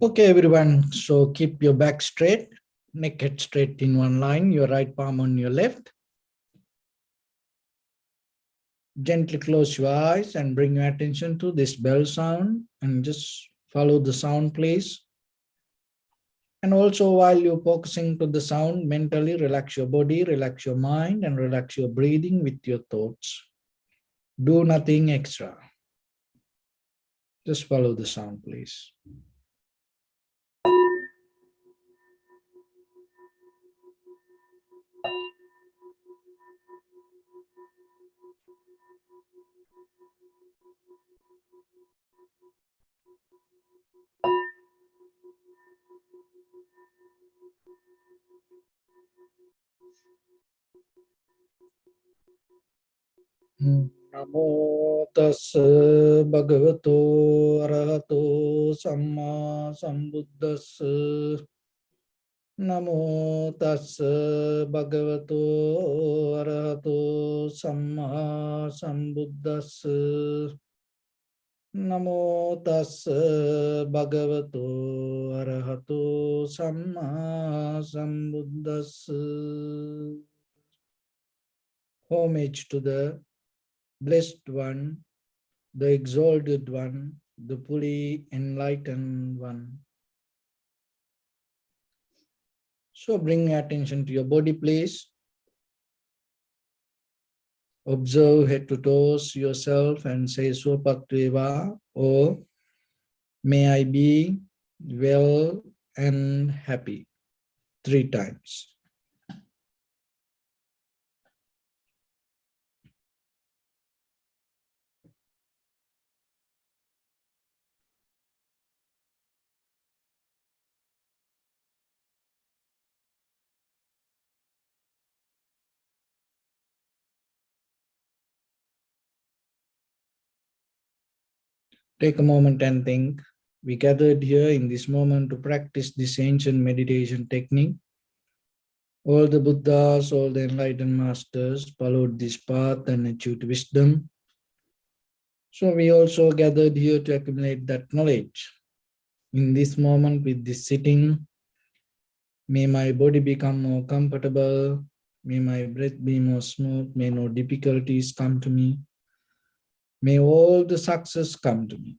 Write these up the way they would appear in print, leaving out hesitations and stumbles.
Okay, everyone. So keep your back straight, neck head straight in one line, your right palm on your left. Gently close your eyes and bring your attention to this bell sound and just follow the sound, please. And also while you're focusing to the sound, mentally relax your body, relax your mind, and relax your breathing with your thoughts. Do nothing extra. Just follow the sound, please. Namo tassa bhagavato arahato samma sambuddhassa. Namo tassa bhagavato arahato samma sambuddhassa. Namo tassa bhagavato arahato samma sambuddhassa. Homage to the Blessed One, the Exalted One, the fully enlightened One. So bring attention to your body, please. Observe head to toes yourself and say Swapaktveva, or may I be well and happy 3 times. Take a moment and think. We gathered here in this moment to practice this ancient meditation technique. All the Buddhas, all the enlightened masters followed this path and achieved wisdom. So we also gathered here to accumulate that knowledge. In this moment with this sitting, may my body become more comfortable, may my breath be more smooth, may no difficulties come to me, may all the success come to me.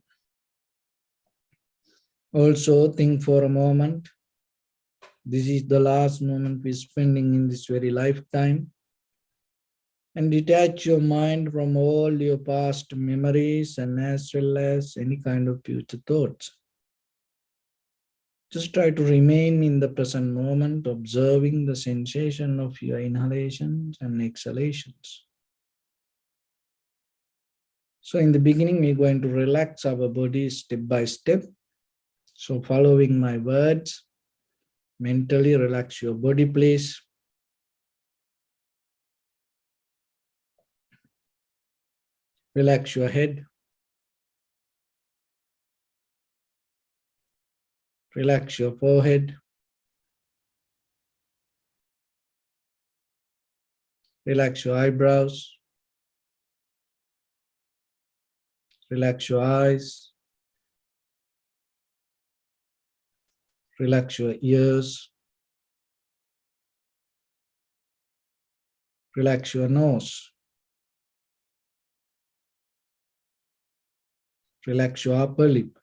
Also think for a moment, this is the last moment we're spending in this very lifetime, and detach your mind from all your past memories and as well as any kind of future thoughts. Just try to remain in the present moment, observing the sensation of your inhalations and exhalations. So in the beginning, we're going to relax our body step by step. So following my words, mentally relax your body, please. Relax your head. Relax your forehead. Relax your eyebrows. Relax your eyes. Relax your ears. Relax your nose. Relax your upper lip.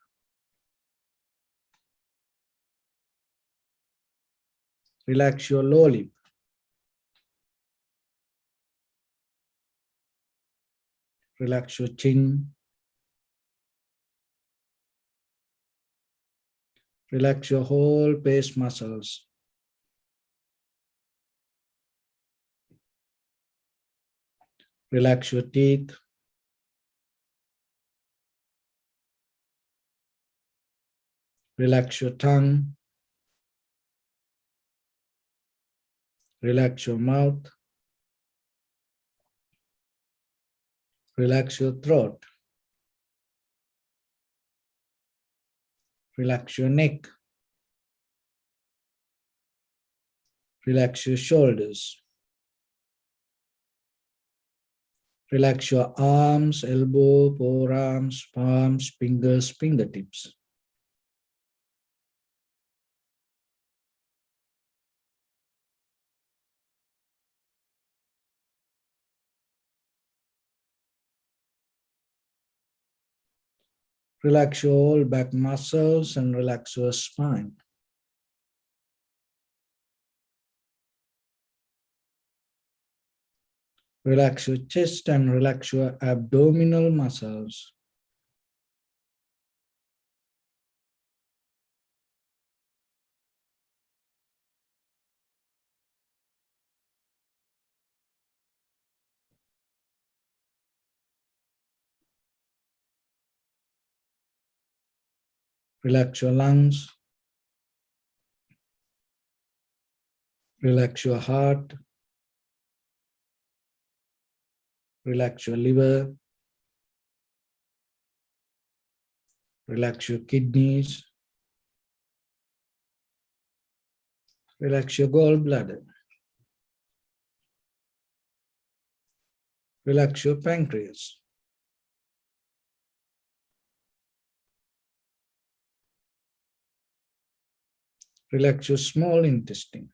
Relax your lower lip. Relax your chin. Relax your whole face muscles. Relax your teeth. Relax your tongue. Relax your mouth. Relax your throat. Relax your neck. Relax your shoulders. Relax your arms, elbow, forearms, palms, fingers, fingertips. Relax your whole back muscles and relax your spine. Relax your chest and relax your abdominal muscles. Relax your lungs. Relax your heart. Relax your liver. Relax your kidneys. Relax your gallbladder. Relax your pancreas. Relax your small intestine.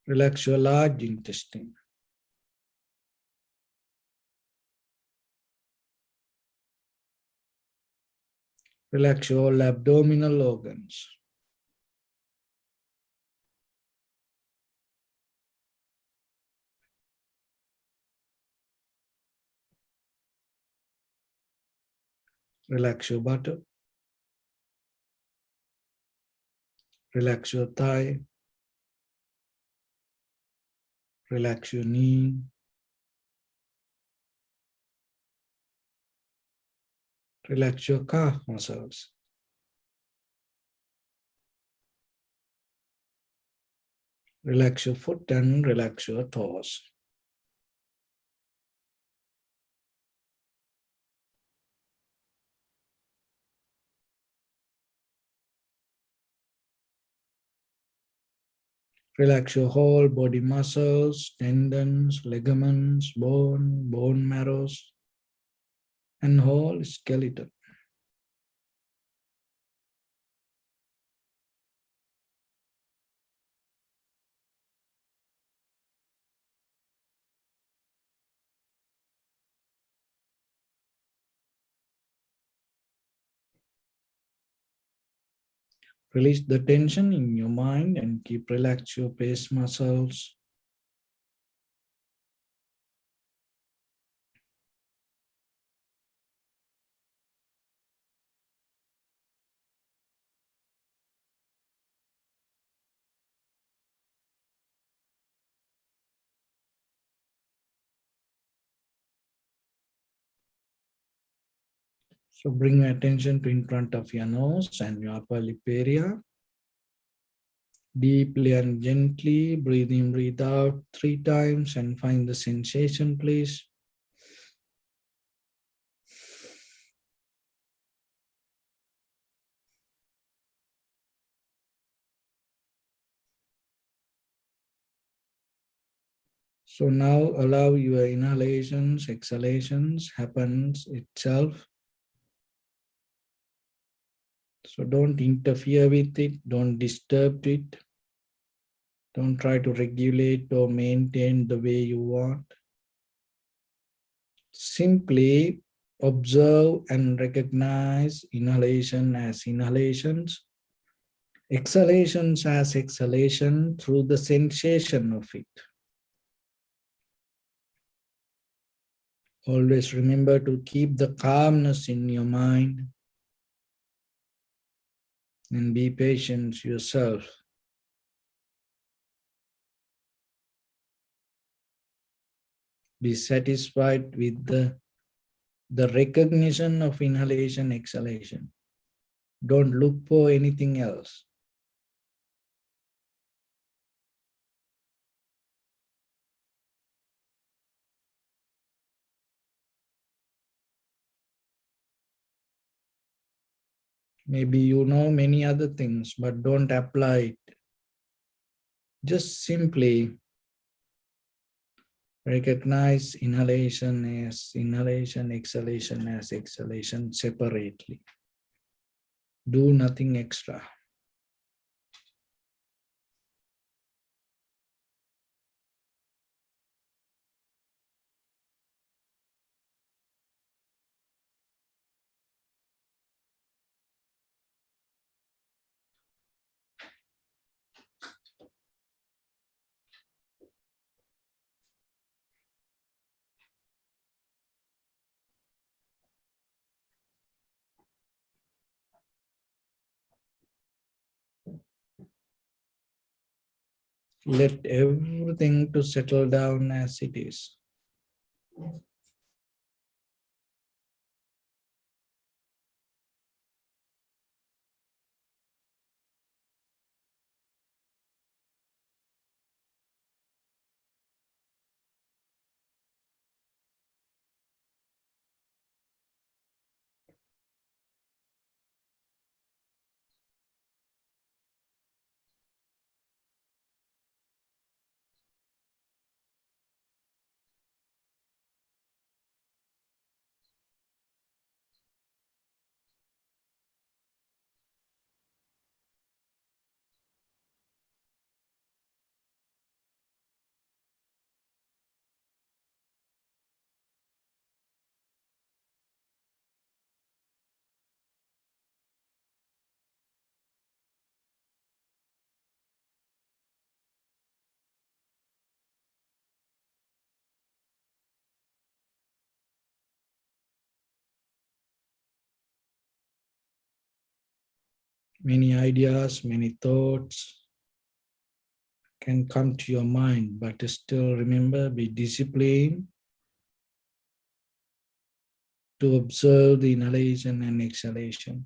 Relax your large intestine. Relax your all abdominal organs. Relax your buttock. Relax your thigh. Relax your knee. Relax your calf muscles. Relax your foot and relax your toes. Relax your whole body muscles, tendons, ligaments, bone marrows, and whole skeleton. Release the tension in your mind and keep relax your face muscles. So bring your attention to in front of your nose and your upper lip area. Deeply and gently breathe in, breathe out 3 times and find the sensation, please. So now allow your inhalations, exhalations happens itself. So don't interfere with it, don't disturb it. Don't try to regulate or maintain the way you want. Simply observe and recognize inhalation as inhalations, exhalations as exhalation through the sensation of it. Always remember to keep the calmness in your mind and be patient yourself. Be satisfied with the recognition of inhalation, exhalation. Don't look for anything else. Maybe you know many other things, but don't apply it. Just simply recognize inhalation as inhalation, exhalation as exhalation separately. Do nothing extra. Let everything to settle down as it is. Many ideas, many thoughts can come to your mind, but still remember, be disciplined to observe the inhalation and exhalation.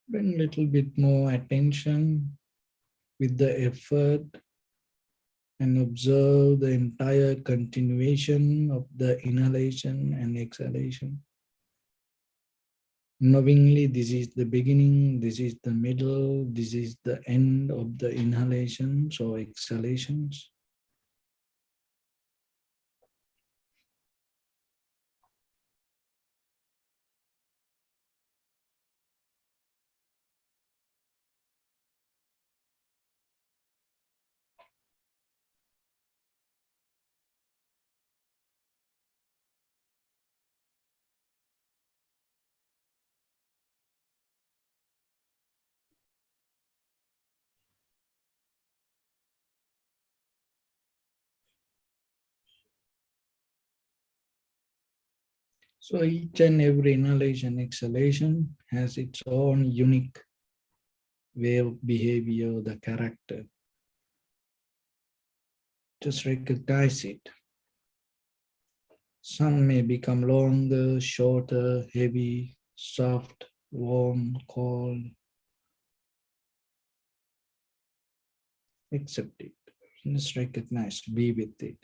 Bring a little bit more attention with the effort and observe the entire continuation of the inhalation and exhalation. Knowingly, this is the beginning, this is the middle, this is the end of the inhalations or exhalations. So each and every inhalation, exhalation has its own unique way of behavior, the character. Just recognize it. Some may become longer, shorter, heavy, soft, warm, cold. Accept it. Just recognize, be with it.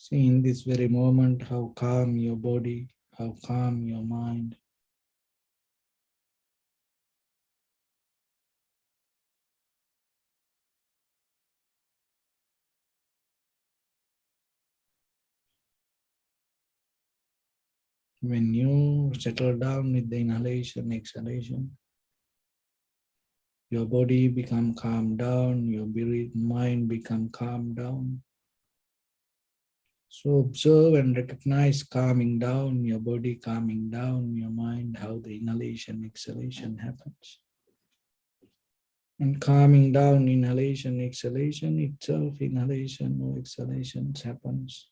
See in this very moment how calm your body, how calm your mind. When you settle down with the inhalation, exhalation, your body become calm down, your mind become calm down. So observe and recognize calming down, your body calming down, your mind, how the inhalation, exhalation happens. And calming down, inhalation, exhalation itself, inhalation or exhalations happens.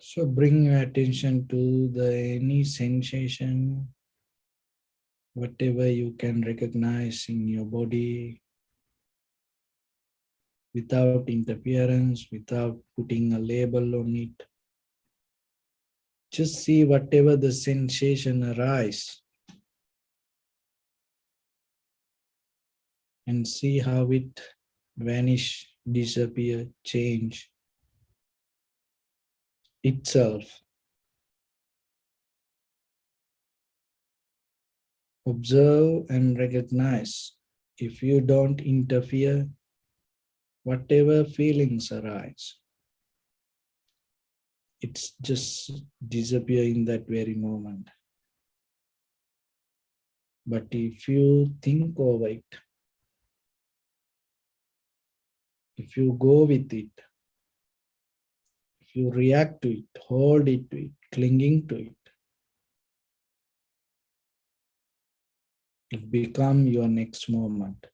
So bring your attention to any sensation, whatever you can recognize in your body, without interference, without putting a label on it. Just see whatever the sensation arise and see how it vanish, disappear, change itself. Observe and recognize. If you don't interfere, whatever feelings arise, it's just disappear in that very moment. But if you think over it, if you go with it, if you react to it, hold it to it, clinging to it, it become your next moment.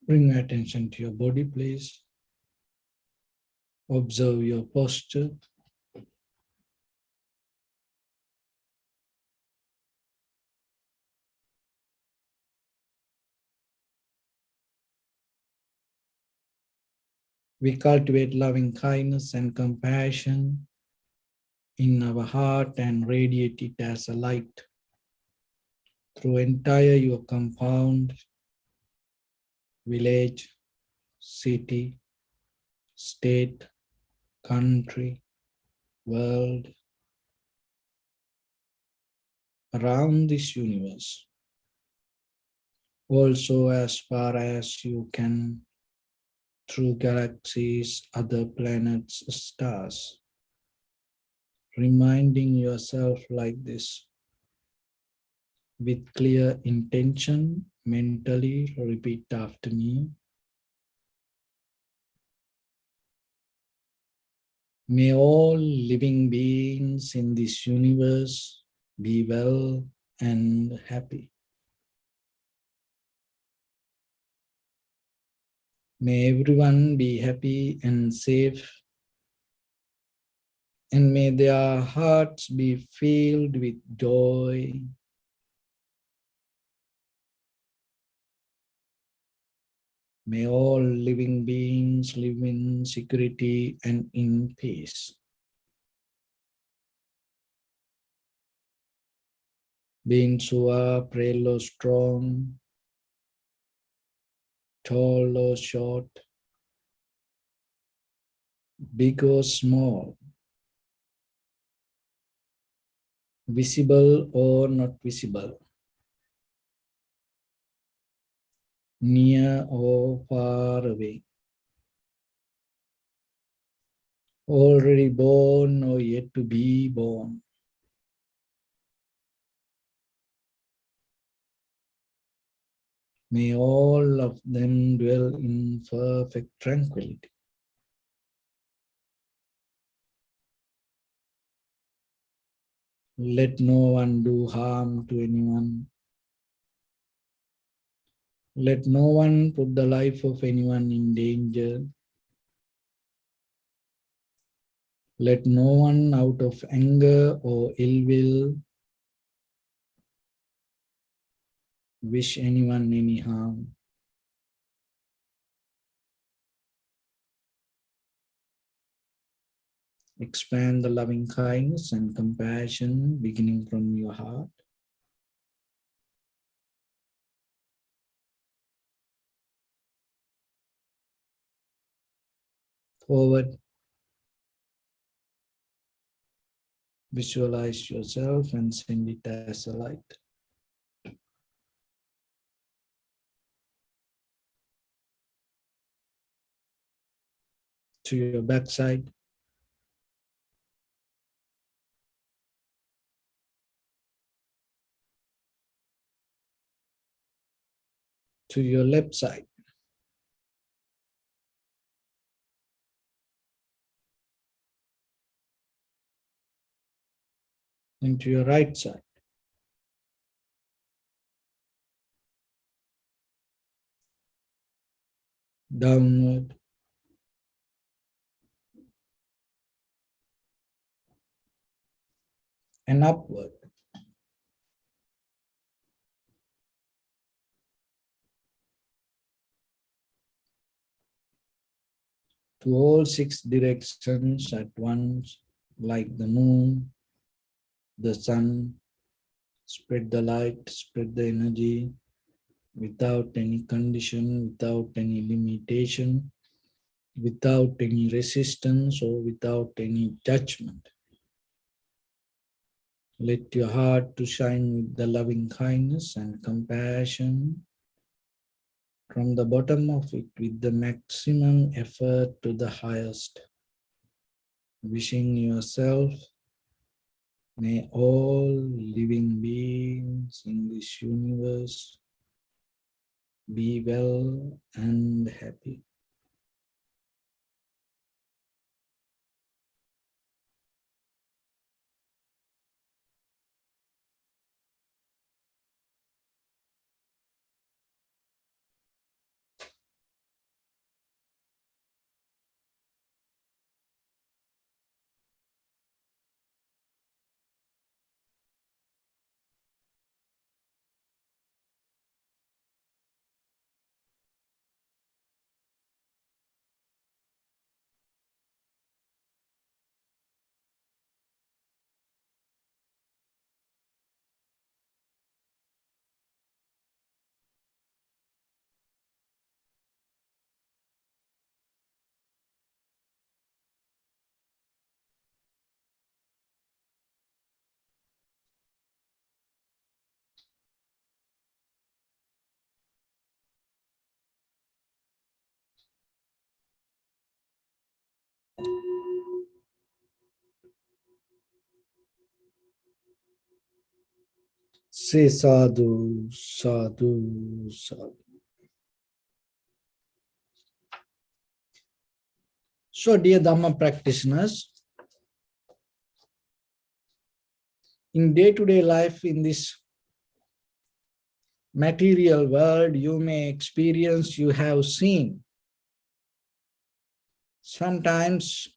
Bring attention to your body, please. Observe your posture. We cultivate loving kindness and compassion in our heart and radiate it as a light through entire your compound, village, city, state, country, world, around this universe. Also as far as you can through galaxies, other planets, stars. Reminding yourself like this with clear intention, mentally repeat after me. May all living beings in this universe be well and happy. May everyone be happy and safe, and may their hearts be filled with joy. May all living beings live in security and in peace. Beings who are frail or strong, tall or short, big or small, visible or not visible, near or far away, already born or yet to be born. May all of them dwell in perfect tranquility. Let no one do harm to anyone. Let no one put the life of anyone in danger. Let no one out of anger or ill will wish anyone any harm. Expand the loving kindness and compassion beginning from your heart. Forward, visualize yourself and send it as a light. To your backside, to your left side, and to your right side. Downward and upward. To all six directions at once, like the moon, the sun. Spread the light, spread the energy without any condition, without any limitation, without any resistance or without any judgment. Let your heart to shine with the loving kindness and compassion from the bottom of it with the maximum effort to the highest. Wishing yourself, may all living beings in this universe be well and happy. Say sadhu, sadhu, sadhu. So, dear Dhamma practitioners, in day-to-day life in this material world, you may experience, you have seen. Sometimes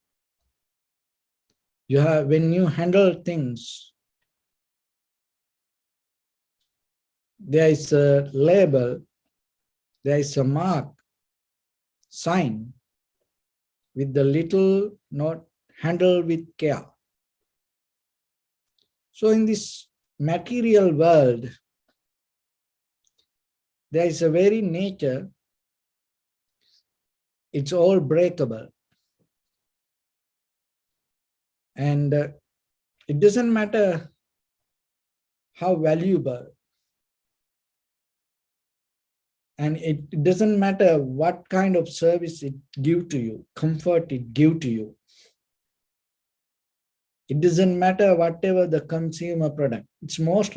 when you handle things, there is a label, there is a mark, sign, with the little not handled with care. So in this material world, there is a very nature, it's all breakable. And it doesn't matter how valuable, and it doesn't matter what kind of service it give to you, comfort it give to you. It doesn't matter whatever the consumer product, it's most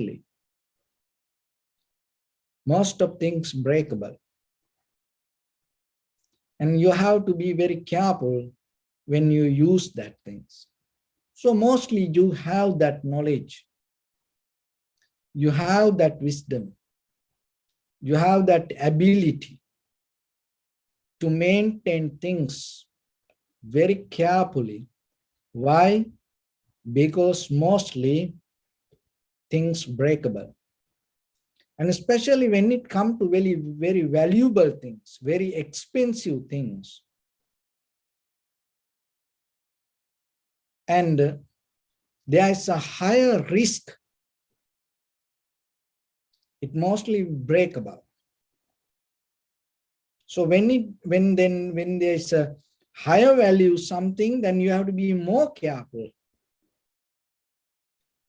of things breakable. And you have to be very careful when you use that things. So mostly you have that knowledge, you have that wisdom, you have that ability to maintain things very carefully. Why? Because mostly things breakable. And especially when it comes to very, very valuable things, very expensive things. And there is a higher risk. It mostly breakable. So when there is a higher value something, then you have to be more careful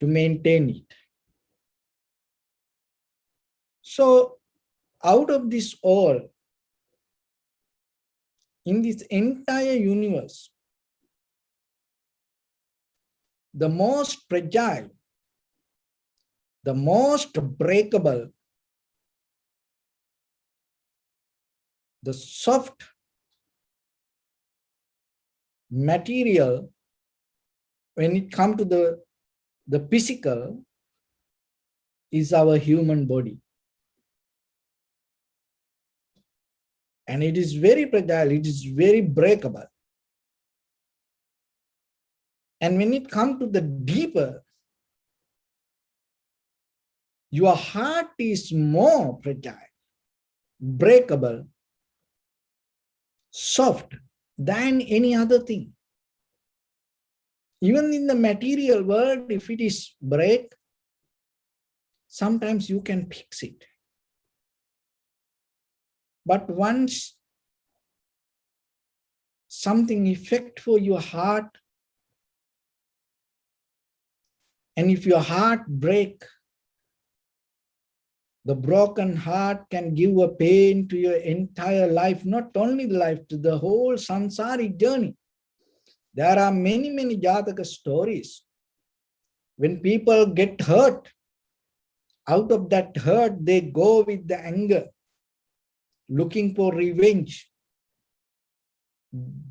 to maintain it. So out of this all, in this entire universe, the most fragile, the most breakable, the soft material, when it comes to the physical, is our human body. And it is very fragile, it is very breakable. And when it comes to the deeper, your heart is more fragile, breakable, soft than any other thing. Even in the material world, if it is break, sometimes you can fix it. But once something effect for your heart, and if your heart break, the broken heart can give a pain to your entire life, not only the life, to the whole samsaric journey. There are many, many Jataka stories. When people get hurt, out of that hurt, they go with the anger, looking for revenge.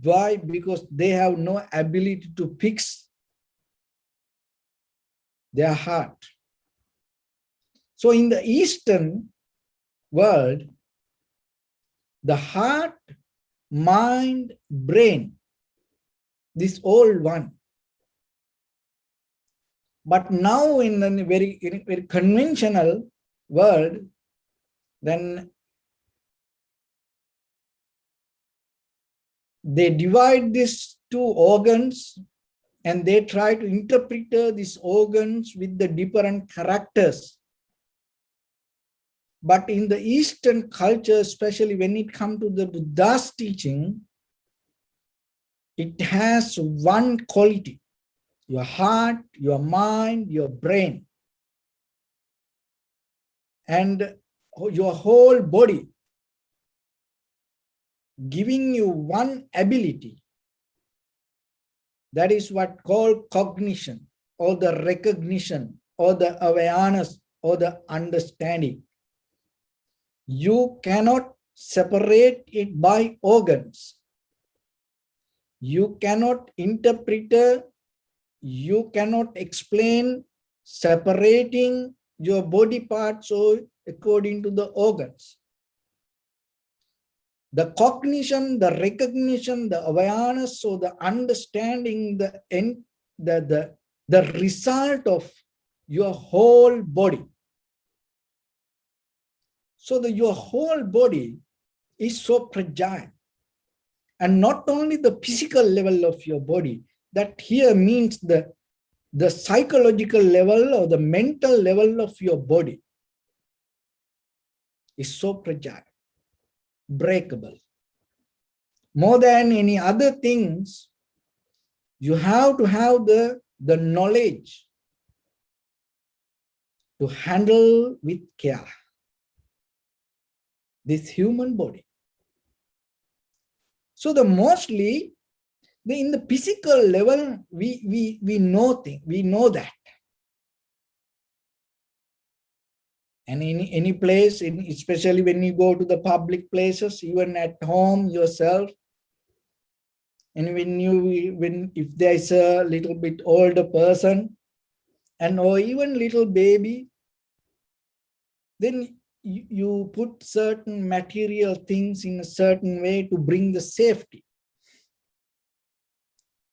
Why? Because they have no ability to fix their heart. So in the Eastern world, the heart, mind, brain, this all one. But now in a very conventional world, then they divide these two organs and they try to interpret these organs with the different characters. But in the Eastern culture, especially when it comes to the Buddha's teaching, it has one quality: your heart, your mind, your brain, and your whole body, giving you one ability. That is what called cognition or the recognition or the awareness or the understanding. You cannot separate it by organs. You cannot interpret, you cannot explain separating your body parts or according to the organs. The cognition, the recognition, the awareness, or the understanding, the result of your whole body. So your whole body is so fragile. And not only the physical level of your body, that here means the psychological level or the mental level of your body is so fragile, breakable. More than any other things, you have to have the knowledge to handle with care this human body. So mostly in the physical level, we know things, we know that. And in any place, especially when you go to the public places, even at home yourself, and if there's a little bit older person, and or even little baby, then you put certain material things in a certain way to bring the safety.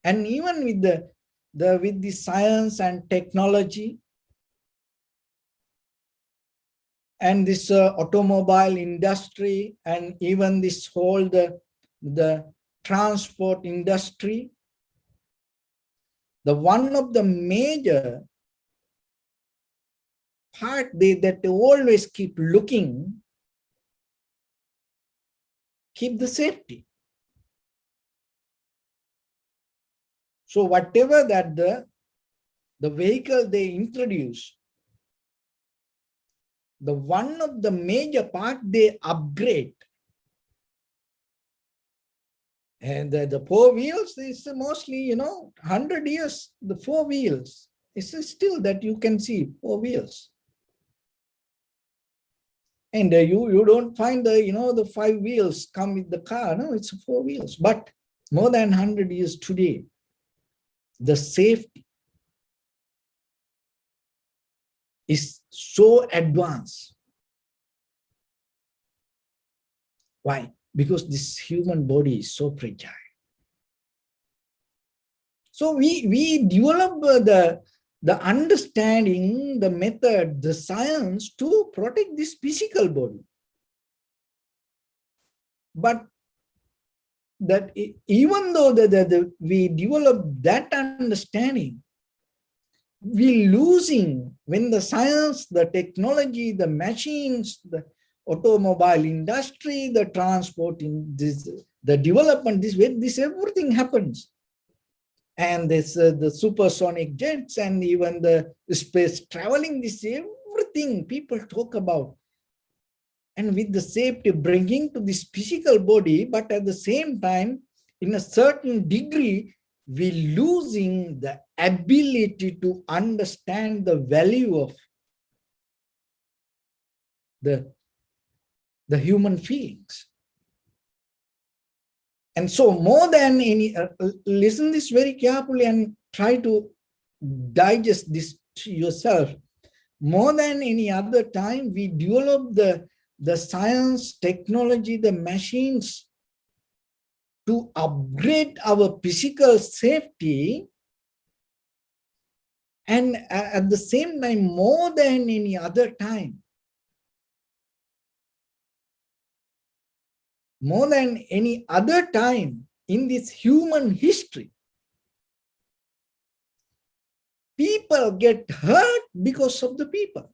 And even with the science and technology and this automobile industry, and even this whole the transport industry, the one of the major part that they always keep looking, keep the safety. So whatever that the vehicle they introduce, the one of the major part they upgrade. And the four wheels is mostly, 100 years, the four wheels. It's still that you can see four wheels. And you don't find the five wheels come with the car. No, it's four wheels. But more than 100 years today, the safety is so advanced. Why? Because this human body is so fragile. So we develop the understanding, the method, the science to protect this physical body. But that even though we develop that understanding, we losing when the science, the technology, the machines, the automobile industry, the transport in this, the development, this everything happens. And this the supersonic jets and even the space traveling, this everything people talk about. And with the safety bringing to this physical body, but at the same time, in a certain degree, we losing the ability to understand the value of the human feelings. And so more than any, listen this very carefully and try to digest this to yourself. More than any other time, we develop the science, technology, the machines to upgrade our physical safety. And at the same time, more than any other time, more than any other time in this human history, people get hurt because of the people.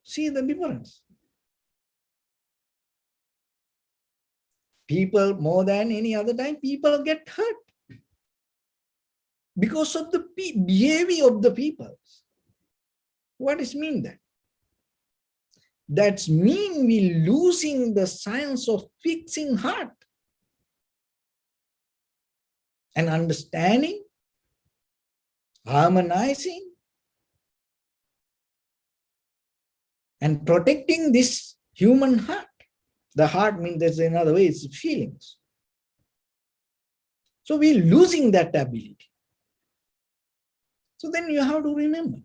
See the difference. People, more than any other time, people get hurt because of the behavior of the people. What does mean that? That's mean we losing the science of fixing heart and understanding, harmonizing, and protecting this human heart. The heart means there's another way, it's feelings. So we're losing that ability. So then you have to remember,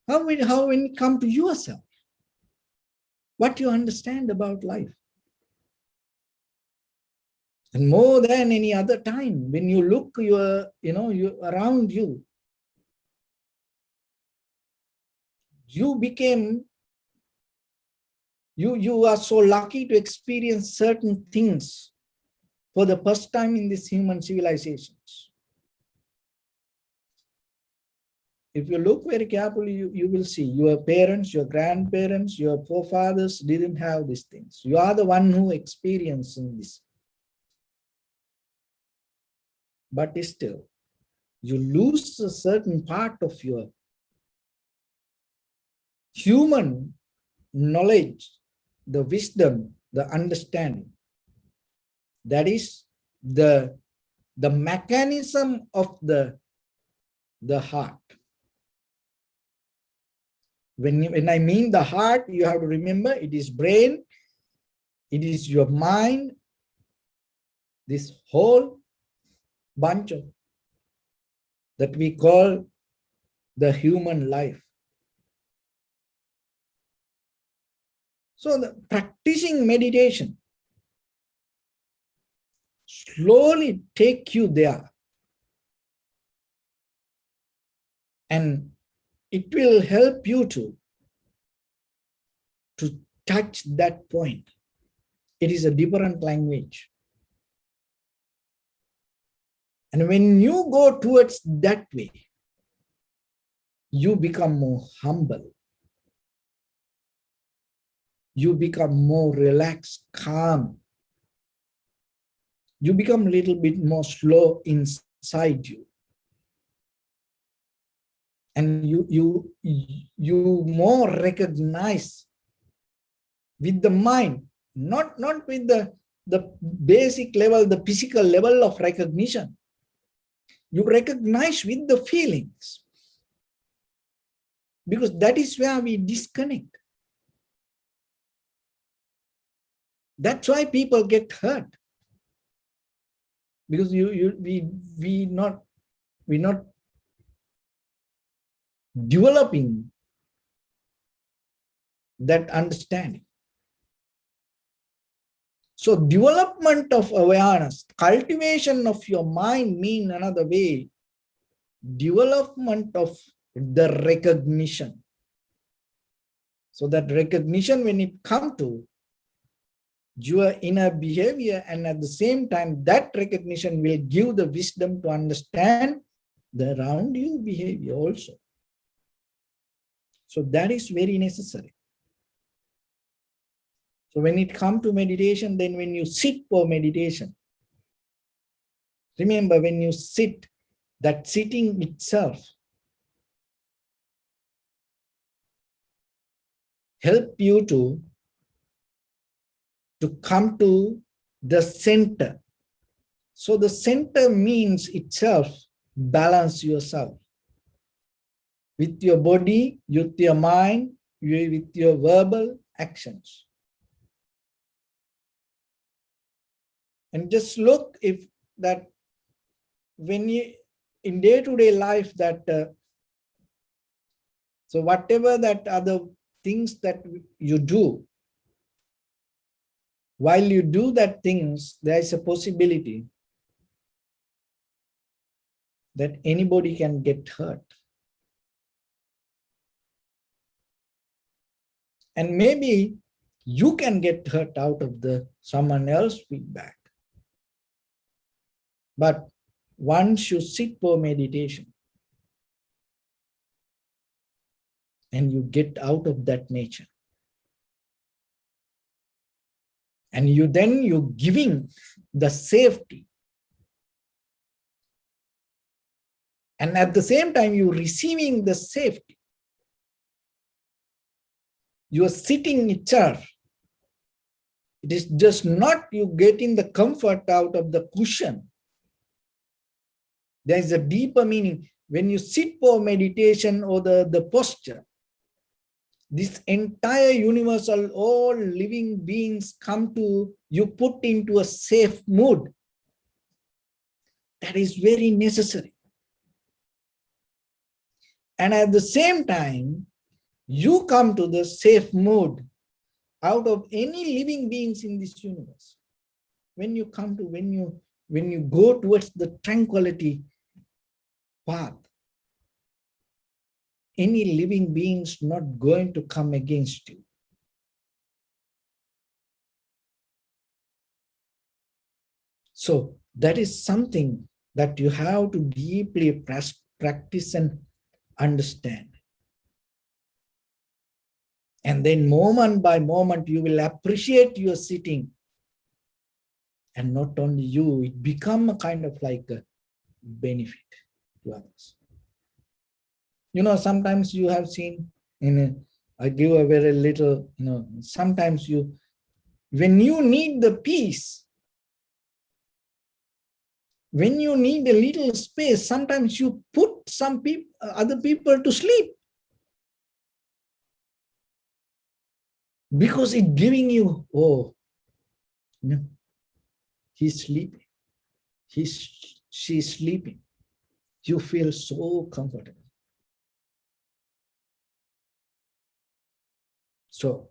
how when it comes to yourself, what you understand about life. And more than any other time, when you look you around you, you became, you are so lucky to experience certain things for the first time in these human civilizations. If you look very carefully, you will see your parents, your grandparents, your forefathers didn't have these things. You are the one who experiencing this. But still, you lose a certain part of your human knowledge, the wisdom, the understanding. That is the mechanism of the heart. When I mean the heart, you have to remember it is brain, it is your mind, this whole bunch of that we call the human life. So the practicing meditation slowly take you there, and it will help you to touch that point. It is a different language. And when you go towards that way, you become more humble. You become more relaxed, calm. You become a little bit more slow inside you. And you more recognize with the mind, not with the basic level, the physical level of recognition. You recognize with the feelings, because that is where we disconnect. That's why people get hurt, because we not developing that understanding. So development of awareness, cultivation of your mind mean another way, development of the recognition. So that recognition, when it comes to your inner behavior, and at the same time, that recognition will give the wisdom to understand the around you behavior also. So that is very necessary. So when it comes to meditation, then when you sit for meditation, remember when you sit, that sitting itself help you to come to the center. So the center means itself balance yourself with your body, with your mind, with your verbal actions. And just look if that when you in day-to-day life that so whatever that other things that you do, while you do that things, there is a possibility that anybody can get hurt. And maybe you can get hurt out of the someone else's feedback. But once you sit for meditation and you get out of that nature, and you're giving the safety, and at the same time you're receiving the safety, you are sitting itself. It is just not you getting the comfort out of the cushion. There is a deeper meaning. When you sit for meditation or the posture, This entire universal, all living beings come to you, put into a safe mood. That is very necessary. And at the same time, you come to the safe mood out of any living beings in this universe. When you come to, when you go towards the tranquility path, any living beings not going to come against you. So that is something that you have to deeply practice and understand. And then moment by moment, you will appreciate your sitting. And not only you, it become a kind of like a benefit to others. You know, sometimes you have seen, I give a very little, sometimes when you need the peace, when you need a little space, sometimes you put some people, other people to sleep. Because it's giving you, he's sleeping. She's sleeping. You feel so comfortable. So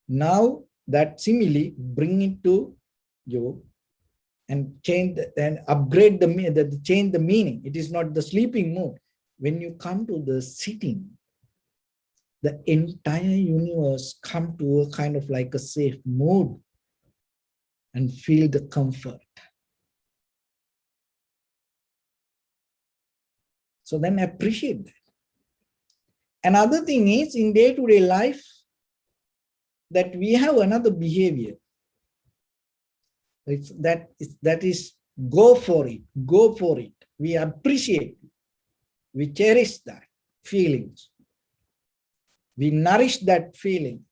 now that simile, bring it to you and change and upgrade change the meaning. It is not the sleeping mood. When you come to the sitting, the entire universe come to a kind of like a safe mood and feel the comfort. So then appreciate that. Another thing is in day-to-day life that we have another behavior. That is go for it, go for it. We appreciate it. We cherish that feelings. We nourish that feelings.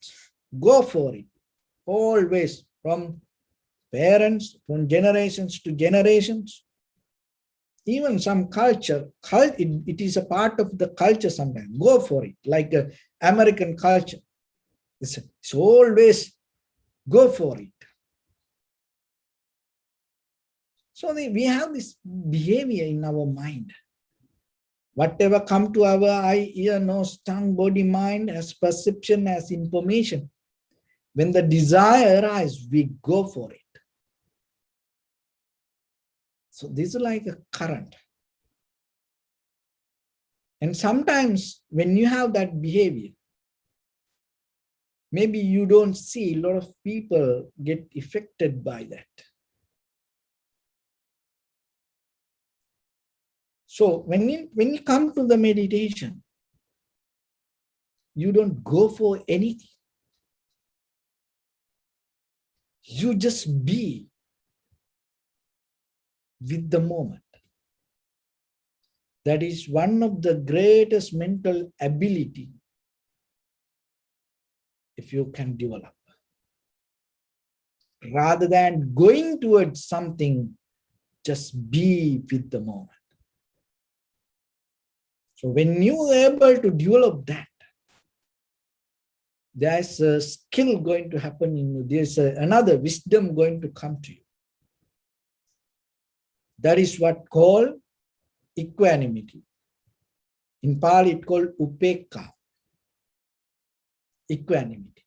Go for it. Always from parents, from generations to generations. Even some culture, it is a part of the culture sometimes. Go for it, like American culture. It's always go for it. So we have this behavior in our mind. Whatever come to our eye, ear, nose, tongue, body, mind as perception, as information. When the desire arises, we go for it. So this is like a current. And sometimes when you have that behavior, maybe you don't see a lot of people get affected by that. So when you come to the meditation, you don't go for anything. You just be with the moment. That is one of the greatest mental ability if you can develop. Rather than going towards something, just be with the moment. So when you are able to develop that, there's a skill going to happen in you. There's another wisdom going to come to you. That is what called equanimity. In Pali, it's called upekka. Equanimity.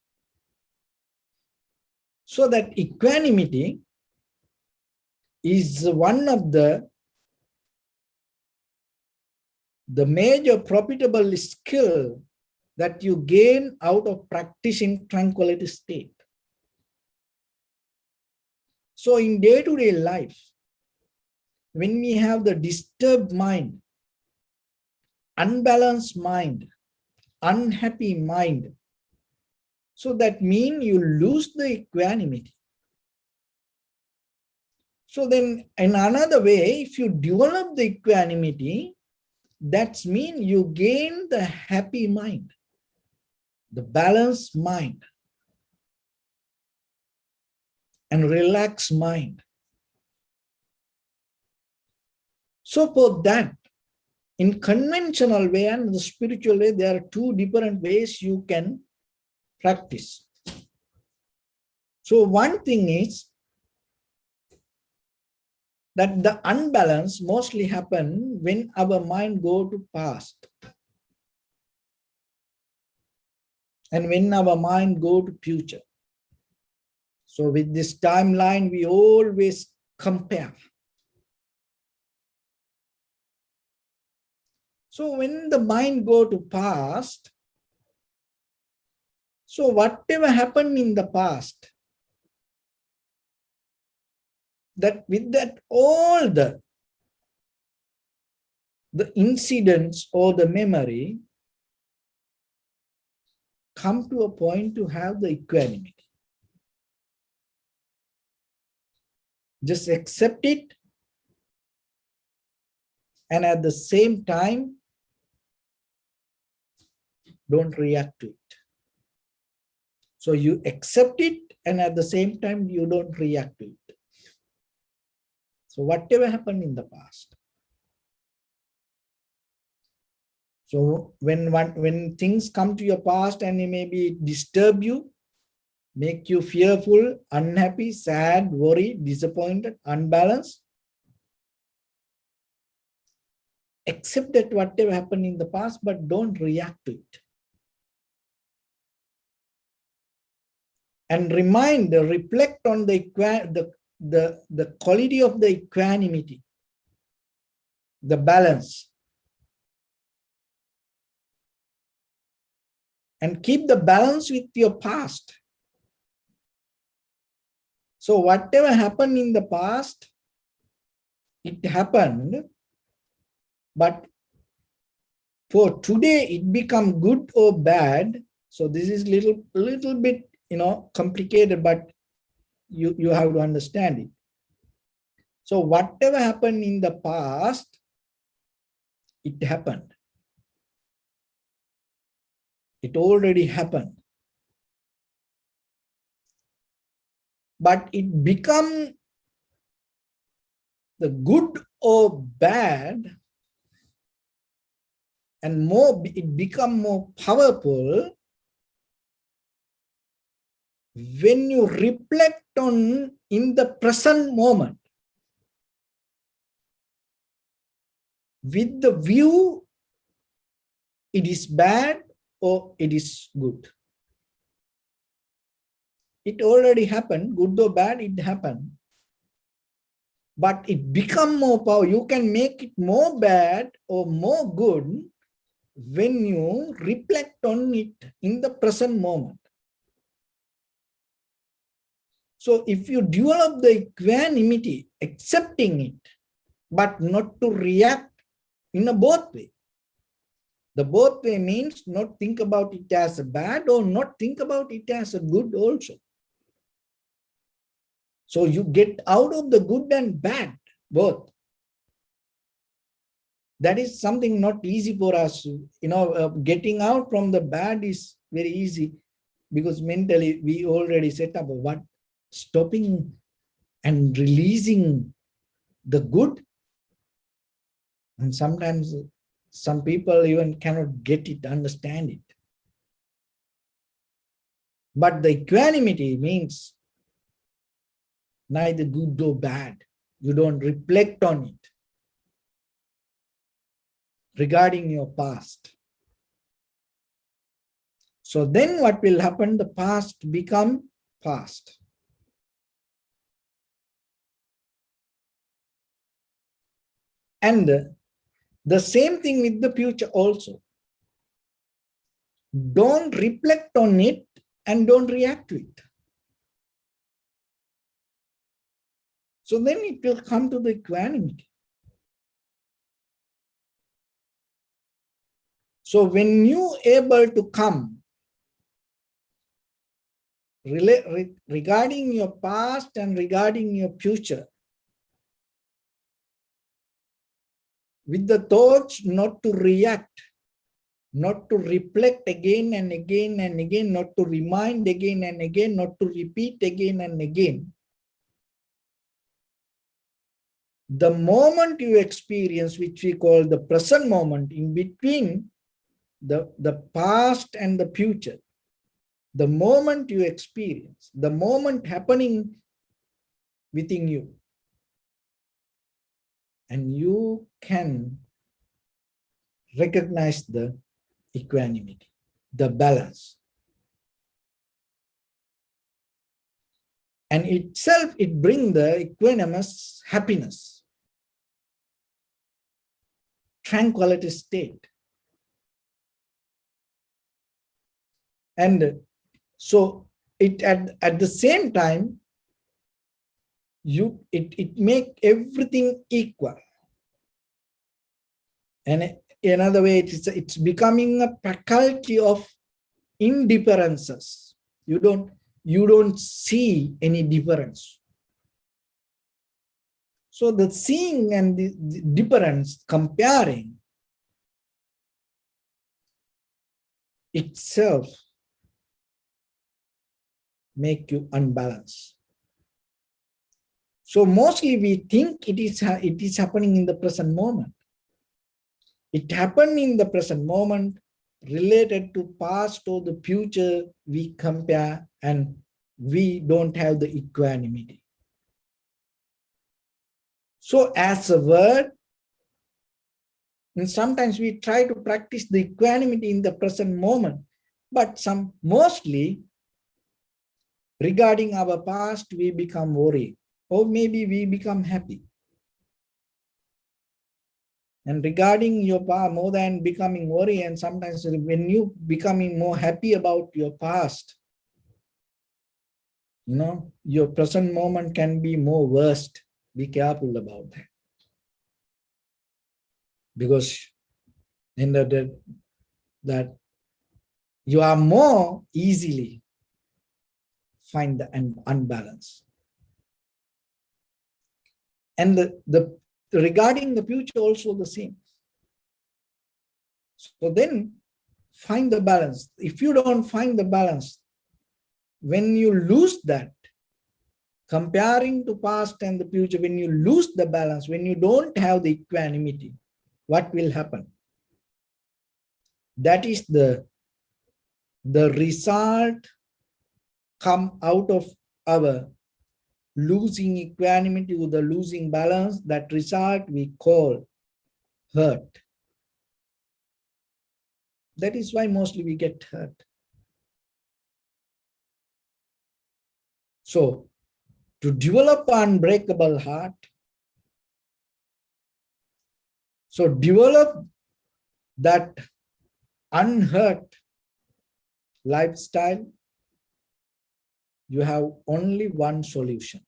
So that equanimity is one of the major profitable skill that you gain out of practicing tranquility state. So in day-to-day life, when we have the disturbed mind, unbalanced mind, unhappy mind, so that means you lose the equanimity. So then in another way, if you develop the equanimity, that means you gain the happy mind, the balanced mind, and relaxed mind. So for that, in conventional way and the spiritual way, there are two different ways you can practice. So one thing is that the unbalance mostly happen when our mind go to past and when our mind go to future. So with this timeline, we always compare. So when the mind go to past, so whatever happened in the past, that with that all the incidents or the memory come to a point to have the equanimity. Just accept it, and at the same time, don't react to it. So you accept it, and at the same time, you don't react to it. So whatever happened in the past. So when things come to your past and it maybe disturb you, make you fearful, unhappy, sad, worried, disappointed, unbalanced, accept that whatever happened in the past, but don't react to it. And reflect on the quality of the equanimity, the balance. And keep the balance with your past. So whatever happened in the past, it happened, but for today it become good or bad. So this is little bit, complicated, but you have to understand it. So whatever happened in the past, it happened. It already happened. But it become the good or bad, and it become more powerful when you reflect on in the present moment with the view it is bad or it is good. It already happened, good or bad, it happened. But it become more power. You can make it more bad or more good when you reflect on it in the present moment. So if you develop the equanimity, accepting it, but not to react in a both way. The both way means not think about it as a bad or not think about it as a good also. So you get out of the good and bad, both. That is something not easy for us. Getting out from the bad is very easy because mentally we already set up what stopping and releasing the good. And sometimes some people even cannot get it, understand it. But the equanimity means neither good or bad. You don't reflect on it regarding your past. So then what will happen? The past become past. And the same thing with the future also. Don't reflect on it and don't react to it. So then it will come to the equanimity. So when you able to come regarding your past and regarding your future, with the thoughts not to react, not to reflect again and again and again, not to remind again and again, not to repeat again and again. the moment you experience, which we call the present moment, in between the past and the future, the moment you experience, the moment happening within you, and you can recognize the equanimity, the balance. And itself, it brings the equanimous happiness, tranquility state. And so it at the same time, it make everything equal. And another way, it's becoming a faculty of indifferences. You don't see any difference. So the seeing and the difference, comparing itself make you unbalanced. So mostly we think it is happening in the present moment. It happened in the present moment, related to past or the future, we compare and we don't have the equanimity. So as a word, and sometimes we try to practice the equanimity in the present moment, but mostly regarding our past, we become worried, or maybe we become happy. And regarding your past, more than becoming worried, and sometimes when you becoming more happy about your past, your present moment can be more worst. Be careful about that. Because in that you are more easily find the unbalance. And the regarding the future also the same. So then find the balance. If you don't find the balance, when you lose that, comparing to past and the future, when you lose the balance, when you don't have the equanimity, what will happen? That is the result come out of our losing equanimity with the losing balance. That result we call hurt. That is why mostly we get hurt. So to develop an unbreakable heart, so develop that unhurt lifestyle, you have only one solution.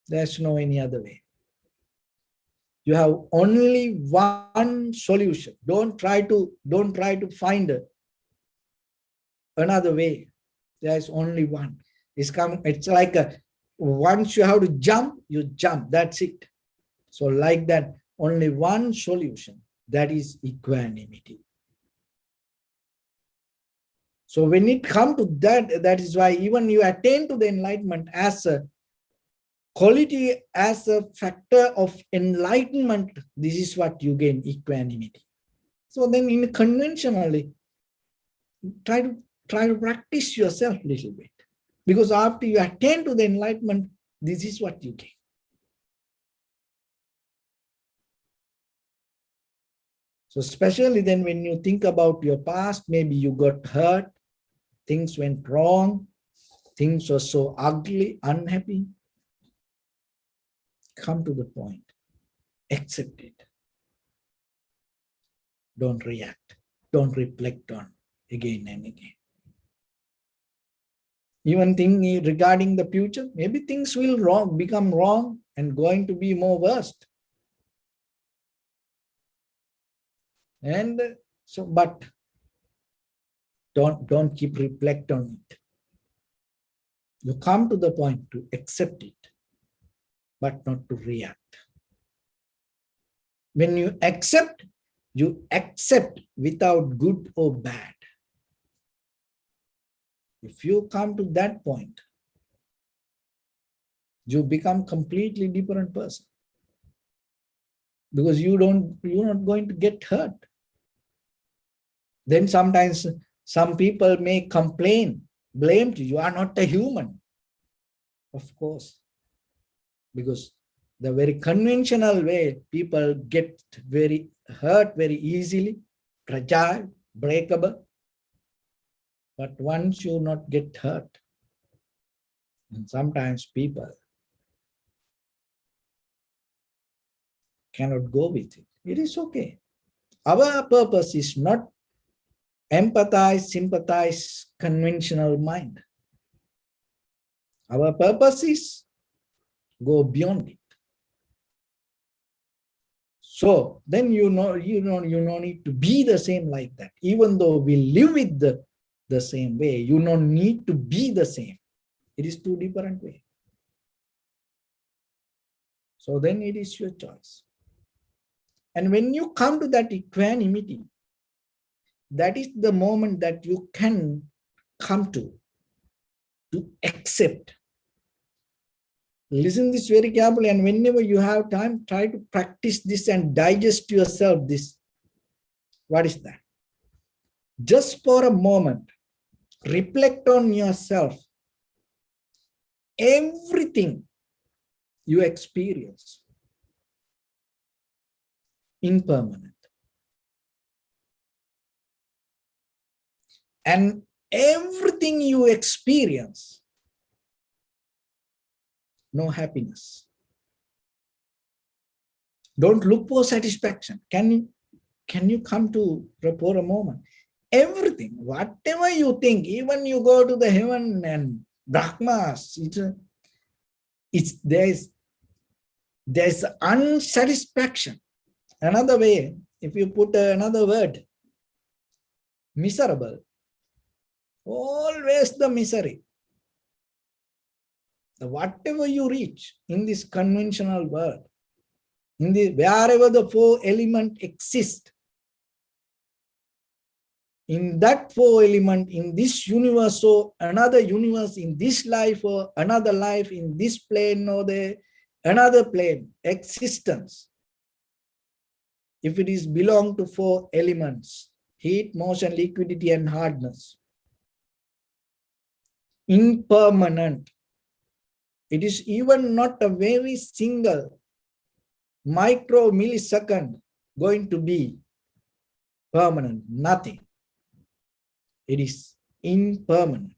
There's no any other way. You have only one solution. Don't try to find another way. There's only one. It's like once you have to jump, you jump. That's it. So like that, only one solution. That is equanimity. So when it comes to that, that is why even you attain to the enlightenment as a quality, as a factor of enlightenment, this is what you gain, equanimity. So then in conventionally, try to practice yourself a little bit. Because after you attain to the enlightenment, this is what you gain. So especially then when you think about your past, maybe you got hurt, things went wrong, things were so ugly, unhappy. Come to the point. Accept it. Don't react. Don't reflect on again and again. Even thinking regarding the future, maybe things will become wrong and going to be more worst. And so, but don't keep reflect on it. You come to the point to accept it, but not to react. When you accept without good or bad. If you come to that point, you become completely different person. because you're not going to get hurt. Then sometimes some people may complain, blame you are not a human. Of course, because the very conventional way people get very hurt very easily, fragile, breakable. But once you not get hurt, and sometimes people cannot go with it. It is okay. Our purpose is not empathize, sympathize, conventional mind. Our purpose is go beyond it. So then you don't need to be the same like that. Even though we live with the same way, you don't need to be the same. It is two different ways. So then it is your choice. And when you come to that equanimity, that is the moment that you can come to accept. Listen this very carefully, and whenever you have time, try to practice this and digest yourself this. What is that? Just for a moment, reflect on yourself. Everything you experience, impermanent. And everything you experience, no happiness. Don't look for satisfaction. Can you come to for a moment? Everything, whatever you think, even you go to the heaven and Brahmas, there's unsatisfaction. Another way, if you put another word, miserable. Always the misery. Whatever you reach in this conventional world, wherever the four elements exist, in that four element, in this universe or another universe, in this life or another life, in this plane or another plane, existence, if it is belong to four elements, heat, motion, liquidity, and hardness, impermanent. It is even not a very single micro millisecond going to be permanent, nothing. It is impermanent.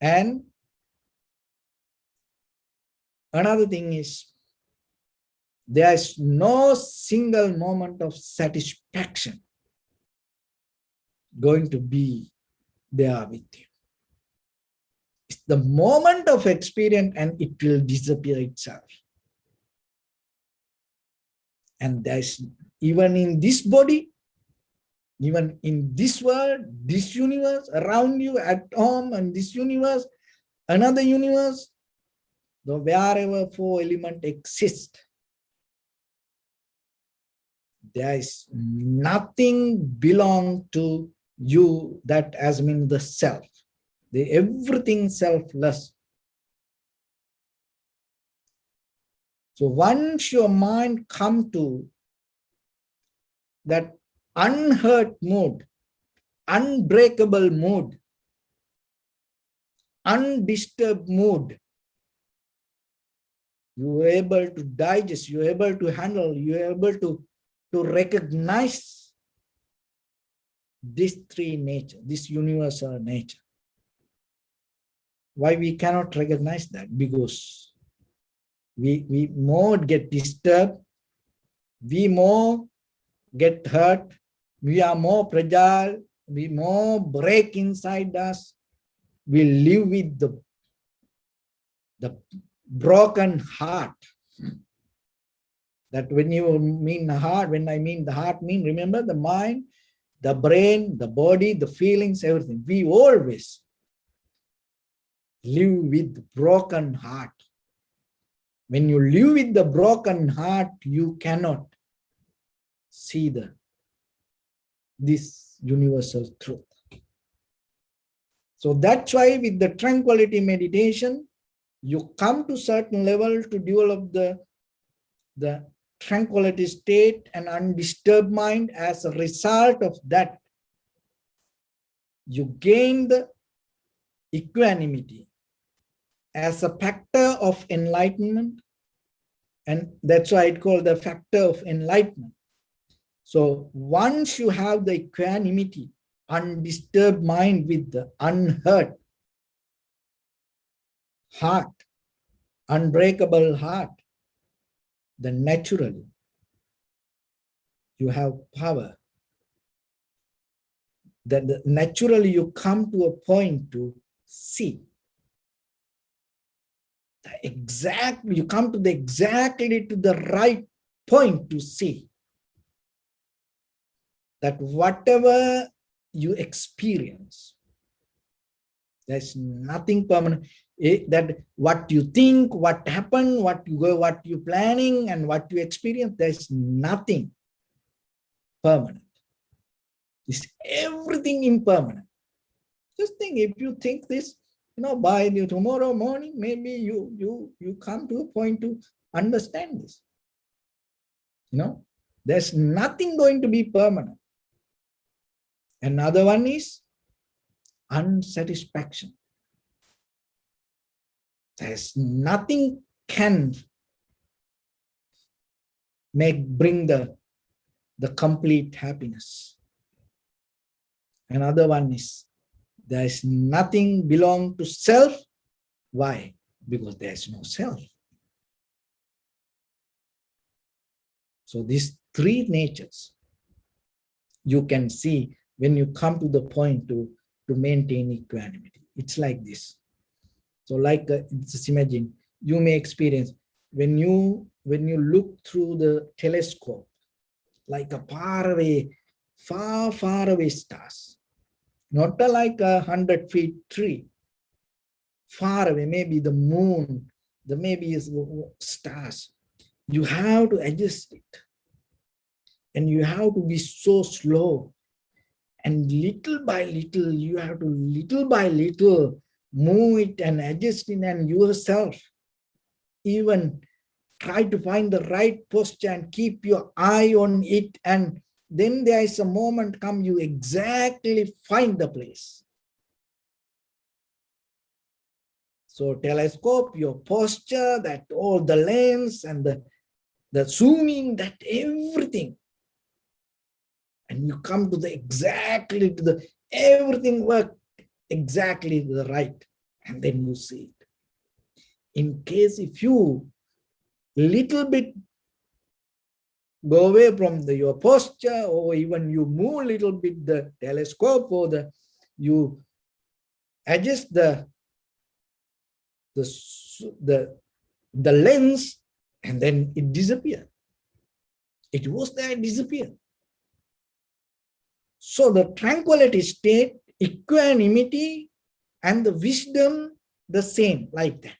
And another thing is, there is no single moment of satisfaction going to be there with you. It's the moment of experience and it will disappear itself. And there's even in this body, even in this world, this universe, around you, at home, and this universe, another universe, though wherever four elements exist, there is nothing belong to you that has been the self. Everything selfless. So once your mind come to that unhurt mood, unbreakable mood, undisturbed mood, you are able to digest, you are able to handle, you are able to recognize these three nature, this universal nature. Why we cannot recognize that? Because we more get disturbed, we more get hurt, we are more fragile, we more break inside us, we live with the broken heart. That when you mean the heart, when I mean the heart, remember the mind, the brain, the body, the feelings, everything. We always live with broken heart. When you live with the broken heart, you cannot see this universal truth. So that's why with the tranquility meditation, you come to certain level to develop the the tranquility state and undisturbed mind. As a result of that, you gain the equanimity as a factor of enlightenment, and that's why it's called the factor of enlightenment. So once you have the equanimity, undisturbed mind with the unhurt heart, unbreakable heart, then naturally you have power. Then naturally you come to a point to see. You come to the exactly to the right point to see that whatever you experience, there's nothing permanent. That what you think, what happened, what you planning, and what you experience, there's nothing permanent. It's everything impermanent. Just think, if you think this, by tomorrow morning, maybe you come to a point to understand this. There's nothing going to be permanent. Another one is unsatisfaction. There's nothing can bring the complete happiness. Another one is there's nothing belong to self. Why? Because there's no self. So these three natures you can see when you come to the point to maintain equanimity. It's like this. So like just imagine, you may experience when you look through the telescope, like a far away stars, not like 100 feet tree, far away, maybe the moon, maybe stars. You have to adjust it, and you have to be so slow, and little by little you have to little by little move it and adjust it, and yourself even try to find the right posture and keep your eye on it, and then there is a moment come you exactly find the place. So telescope, your posture, that all the lens and the zooming, that everything, and you come to the exactly to the everything work exactly the right, and then you see it. In case if you little bit go away from your posture, or even you move a little bit the telescope, or you adjust the lens, and then it disappeared. It was there, it disappeared. So the tranquility state, equanimity, and the wisdom, the same, like that.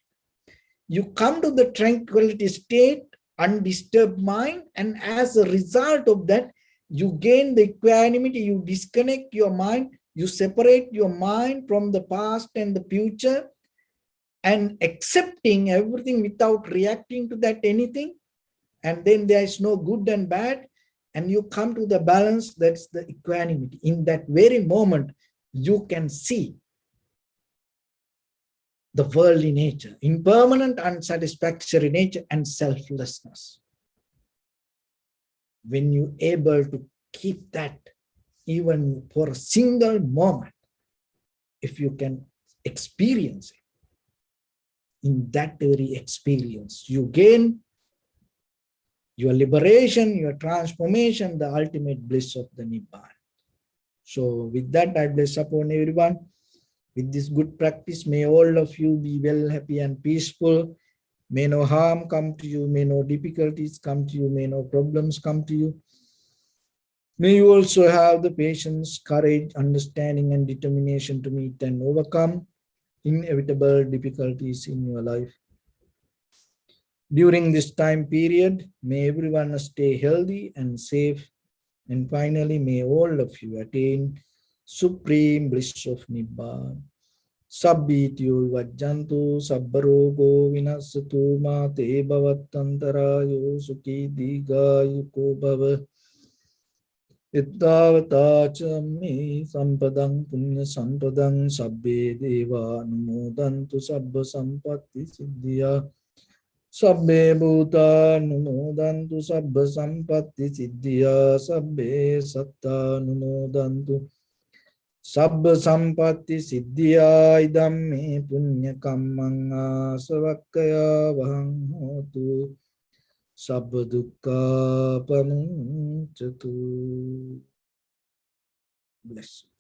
You come to the tranquility state, undisturbed mind, and as a result of that, you gain the equanimity, you disconnect your mind, you separate your mind from the past and the future, and accepting everything without reacting to that anything, and then there is no good and bad, and you come to the balance, that's the equanimity. In that very moment, you can see the worldly nature, impermanent, unsatisfactory nature, and selflessness. When you're able to keep that even for a single moment, if you can experience it, in that very experience, you gain your liberation, your transformation, the ultimate bliss of the Nibbana. So with that, I bless upon everyone. With this good practice, may all of you be well, happy, and peaceful. May no harm come to you, may no difficulties come to you, may no problems come to you. May you also have the patience, courage, understanding, and determination to meet and overcome inevitable difficulties in your life. During this time period, may everyone stay healthy and safe. And finally, may all of you attain supreme bliss of Nibbana. Sabbityu vajjantu sabbarogo vinasatu mate bhavatantarayo sukhi digayuko bhava ittavatacha sampadang punya sampadang sabbe deva numodantu sabba sampatti siddhya sabbe bhuta numodantu sabba sampatti siddhya sabbe satta numodantu sabba sampatti siddhya idam me punya kammang asavakkaya vahang hotu sabba dukkha pamuncatu. Bless.